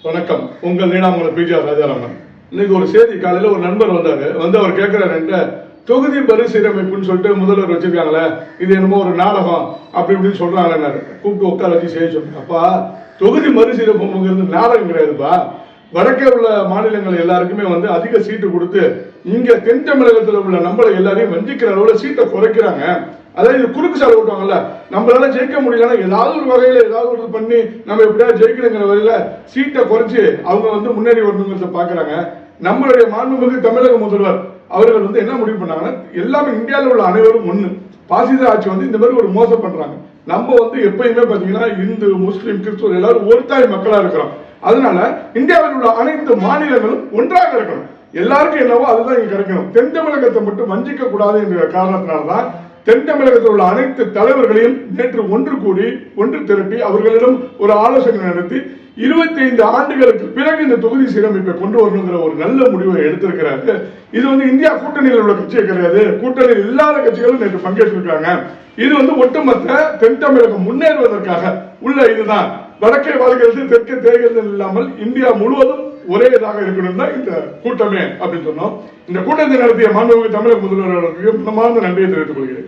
வணக்கம். உங்கள் நீடாமங்கலம் பிஜிஆர் ராஜாராமன். இன்னைக்கு ஒரு செய்தி, காலையில் ஒரு நண்பர் வந்தாரு. அவர் கேட்கிறாரு, தொகுதி மறுசீரமைப்புன்னு சொல்லிட்டு முதல்வர் வச்சிருக்காங்களே, இது என்னமோ ஒரு நாடகம் அப்படி இப்படின்னு சொல்றாங்க. கூப்பிட்டு உட்கார வச்சு செய்ய சொன்னாங்க. அப்பா, தொகுதி மறுசீரமைப்புங்கிறது நாடகம் கிடையாதுப்பா. வடக்கே உள்ள மாநிலங்கள் எல்லாருக்குமே அதிக சீட்டு கொடுத்து இங்க தென் தமிழகத்தில் உள்ள நம்மளை எல்லாரையும் வஞ்சிக்கிற அளவுல சீட்டை குறைக்கிறாங்க. அதாவது குறுக்கு சாலை ஓட்டுவாங்கல்ல, நம்மளால ஜெயிக்க முடியலன்னா ஏதாவது ஒரு வகையில ஏதாவது ஒரு பண்ணி நம்ம எப்படியாவது ஜெயிக்கணுங்கிற வகையில சீட்டை குறைச்சு அவங்க முன்னேறி வரணுங்கிறத பாக்குறாங்க. நம்மளுடைய மாண்புமிகு தமிழக முதல்வர் அவர்கள் என்ன முடிவு பண்ணாங்கன்னா, எல்லாமே இந்தியாவில் உள்ள அனைவரும் ஒண்ணு. பாசித ஆட்சி இந்த மாதிரி ஒரு மோசம் பண்றாங்க. நம்ம எப்பயுமே பாத்தீங்கன்னா இந்து முஸ்லீம் கிறிஸ்துவர் எல்லாரும் ஒரு தாய் மக்களா இருக்கிறோம். அதனால இந்தியாவில் உள்ள அனைத்து மாநிலங்களும் ஒன்றாக இருக்கணும். எல்லாருக்கும் என்னவோ அதுதான் இங்க கிடைக்கணும். தென் தமிழகத்தை மட்டும் வஞ்சிக்க கூடாது என்ற காரணத்தினால்தான் தென் தமிழகத்தில் உள்ள அனைத்து தலைவர்களையும் நேற்று ஒன்று கூடி ஒன்று திரட்டி அவர்களிடம் ஒரு ஆலோசனை நடத்தி 25 ஆண்டுகளுக்கு பிறகு இந்த தொகுதி சீரமைப்பை கொண்டு வரணுங்கிற ஒரு நல்ல முடிவை எடுத்திருக்கிறாரு. இது இந்தியா கூட்டணியில் உள்ள கட்சியே கிடையாது, கூட்டணியில் இல்லாத கட்சிகளும் நேற்று பங்கேற்றிருக்காங்க. இது ஒட்டுமொத்த தென் தமிழகம் முன்னேறுவதற்காக உள்ள இதுதான். வடக்கே வாழ்கிறது தெற்கே தேர்தல் இல்லாமல் இந்தியா முழுவதும் ஒரே இதாக இருக்கணும் தான் இந்த கூட்டமே அப்படின்னு சொன்னோம். இந்த கூட்டத்தை நடத்திய மாண்புமிகு தமிழக முதல்வர் அவர்களுக்கு மனமார்ந்த நன்றியை தெரிவித்துக் கொள்கிறேன்.